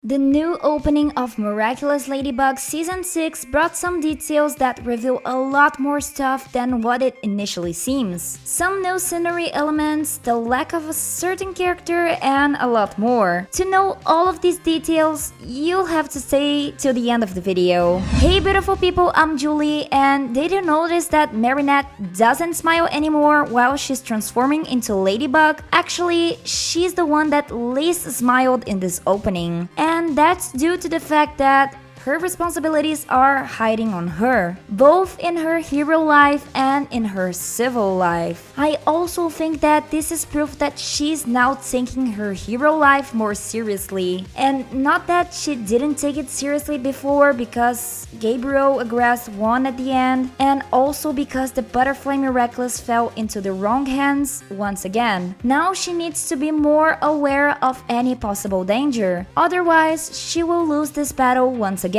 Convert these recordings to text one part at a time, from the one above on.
The new opening of Miraculous Ladybug Season 6 brought some details that reveal a lot more stuff than what it initially seems. Some new scenery elements, the lack of a certain character, and a lot more. To know all of these details, you'll have to stay till the end of the video. Hey beautiful people, I'm Julie, and did you notice that Marinette doesn't smile anymore while she's transforming into Ladybug? Actually, she's the one that least smiled in this opening. And that's due to the fact that her responsibilities are hiding on her, both in her hero life and in her civil life. I also think that this is proof that she's now taking her hero life more seriously. And not that she didn't take it seriously before because Gabriel Agreste won at the end, and also because the Butterfly Miraculous fell into the wrong hands once again. Now she needs to be more aware of any possible danger, otherwise she will lose this battle once again.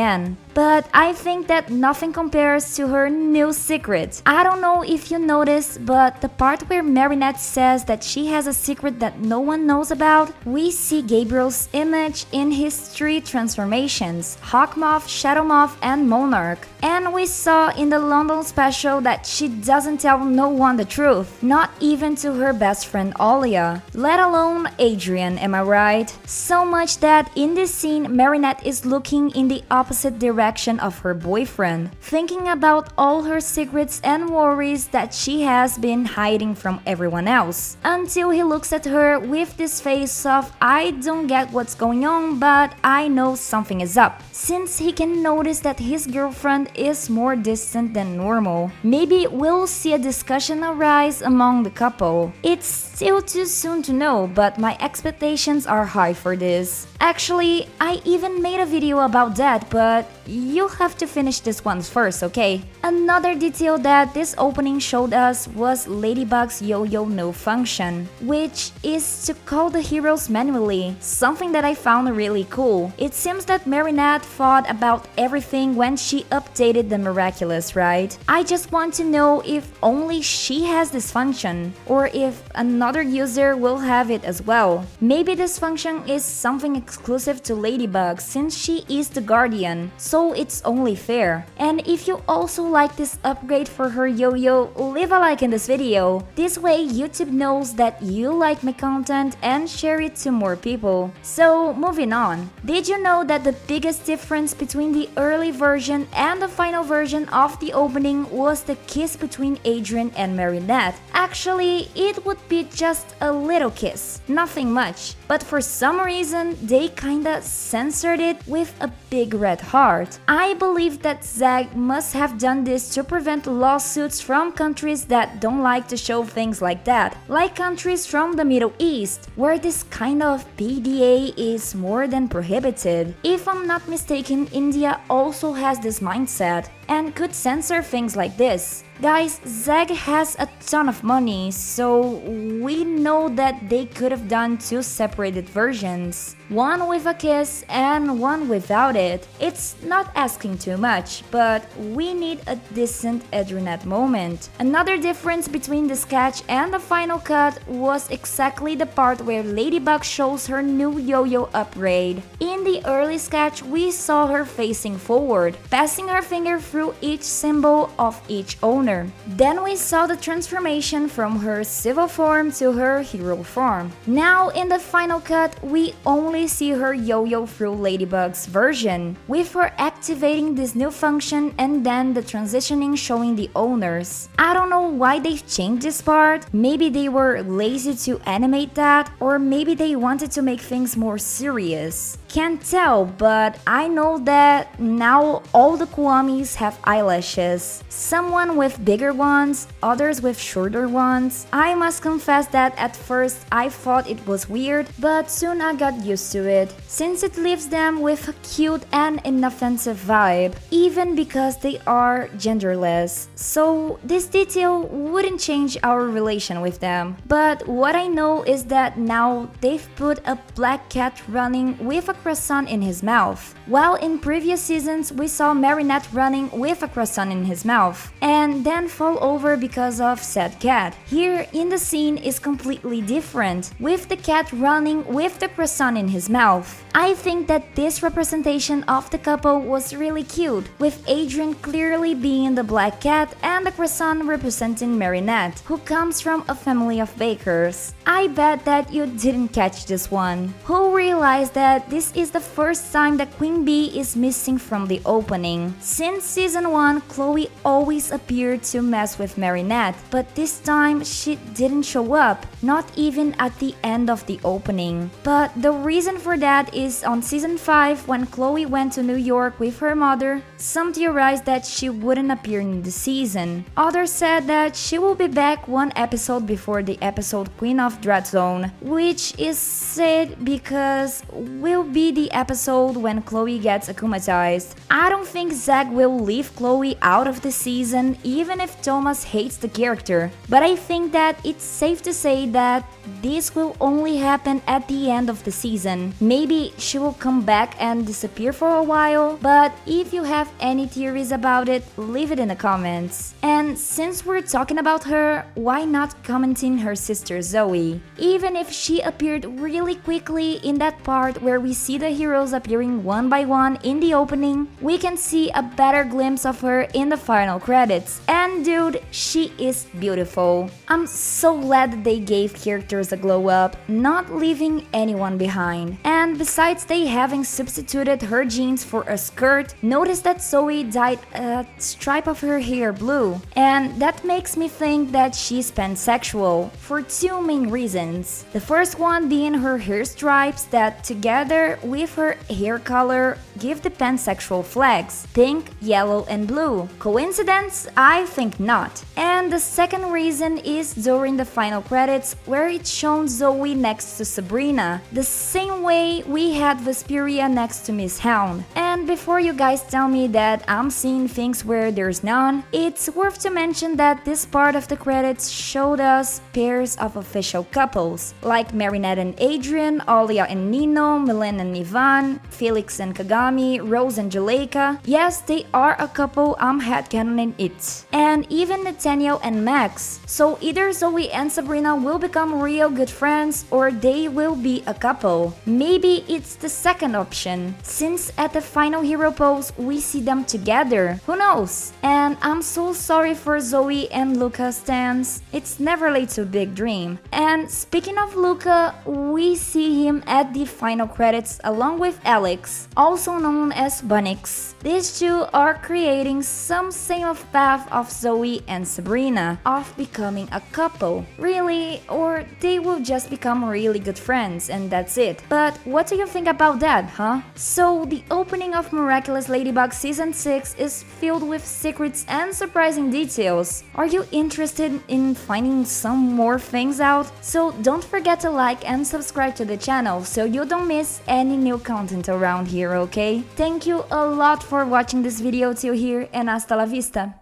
But I think that nothing compares to her new secret. I don't know if you noticed, but the part where Marinette says that she has a secret that no one knows about, we see Gabriel's image in his three transformations: Hawkmoth, Shadowmoth, and Monarch. And we saw in the London special that she doesn't tell no one the truth, not even to her best friend Olia, let alone Adrien, am I right? So much that in this scene Marinette is looking in the opposite direction of her boyfriend, thinking about all her secrets and worries that she has been hiding from everyone else, until he looks at her with this face of I don't get what's going on, but I know something is up, since he can notice that his girlfriend is more distant than normal. Maybe we'll see a discussion arise among the couple. It's still too soon to know, but my expectations are high for this. Actually, I even made a video about that, but you'll have to finish this one first, okay? Another detail that this opening showed us was Ladybug's yo-yo no function, which is to call the heroes manually, something that I found really cool. It seems that Marinette thought about everything when she updated the Miraculous, right? I just want to know if only she has this function, or if another user will have it as well. Maybe this function is something exclusive to Ladybug since she is the guardian, so it's only fair. And if you also like this upgrade for her yo-yo, leave a like in this video. This way YouTube knows that you like my content and share it to more people. So moving on, did you know that the biggest difference between the early version and the final version of the opening was the kiss between Adrien and Marinette? Actually, it would be just a little kiss, nothing much, but for some reason they kinda censored it with a big red heart. I believe that Zeg must have done this to prevent lawsuits from countries that don't like to show things like that, like countries from the Middle East, where this kind of PDA is more than prohibited. If I'm not mistaken, India also has this mindset and could censor things like this. Guys, Zeg has a ton of money, so we know that they could have done two separated versions, one with a kiss and one without it. It's not asking too much, but we need a decent Adrienne moment. Another difference between the sketch and the final cut was exactly the part where Ladybug shows her new yo-yo upgrade. In the early sketch, we saw her facing forward, passing her finger through each symbol of each owner. Then we saw the transformation from her civil form to her hero form. Now in the final cut, we only see her yo-yo through Ladybug's version, with her activating this new function and then the transitioning showing the owners. I don't know why they've changed this part. Maybe they were lazy to animate that, or maybe they wanted to make things more serious. Can't tell, but I know that now all the Kwamis have eyelashes. Someone with bigger ones, others with shorter ones. I must confess that at first I thought it was weird, but soon I got used to it, since it leaves them with a cute and inoffensive vibe, even because they are genderless. So this detail wouldn't change our relation with them. But what I know is that now they've put a black cat running with a croissant in his mouth. While in previous seasons we saw Marinette running with a croissant in his mouth and then fall over because of said cat. Here in the scene is completely different, with the cat running with the croissant in his mouth. I think that this representation of the couple was really cute, with Adrien clearly being the black cat and the croissant representing Marinette, who comes from a family of bakers. I bet that you didn't catch this one. Who realized that this is the first time that Queen Bee is missing from the opening? Since season 1, Chloe always appeared to mess with Marinette, but this time she didn't show up, not even at the end of the opening. But the reason for that is on season 5, when Chloe went to New York with her mother, some theorized that she wouldn't appear in the season. Others said that she will be back one episode before the episode Queen of Dread Zone, which is said because will be the episode when Chloe gets akumatized. I don't think Zach will leave Chloe out of the season even if Thomas hates the character, but I think that it's safe to say that this will only happen at the end of the season. Maybe she will come back and disappear for a while, but if you have any theories about it, leave it in the comments. And since we're talking about her, why not commenting her sister Zoe? Even if she appeared really quickly in that part where we see the heroes appearing one by one in the opening, we can see a better glimpse of her in the final credits. And dude, she is beautiful. I'm so glad that they gave characters a glow up, not leaving anyone behind. And besides they having substituted her jeans for a skirt, notice that Zoe dyed a stripe of her hair blue. And that makes me think that she's pansexual for two main reasons. The first one being her hair stripes that together with her hair color give the pansexual flags, pink, yellow and blue. Coincidence? I think not. And the second reason is during the final credits where it's shown Zoe next to Sabrina, the same way we had Vesperia next to Miss Hound. And before you guys tell me that I'm seeing things where there's none, it's worth to mention that this part of the credits showed us pairs of official couples, like Marinette and Adrien, Alia and Nino, Milen and Ivan, Felix and Kagami, Rose and Juleka. Yes, they are a couple, I'm headcanoning it. And even Nathaniel and Max. So either Zoe and Sabrina will become real good friends or they will be a couple. Maybe it's the second option, since at the final hero pose we see them together. Who knows? And I'm so sorry for Zoe and Luca stans. It's never late to big dream. And speaking of Luca, we see him at the final credits along with Alex, also known as Bunix. These two are creating some same of path of Zoe and Sabrina, of becoming a couple. Really? Or they will just become really good friends and that's it. But what do you think about that, huh? So the opening of Miraculous Ladybug Season 6 is filled with secrets and surprising details. Are you interested in finding some more things out? So don't forget to like and subscribe to the channel so you don't miss any new content around here, okay? Thank you a lot for watching this video till here and hasta la vista!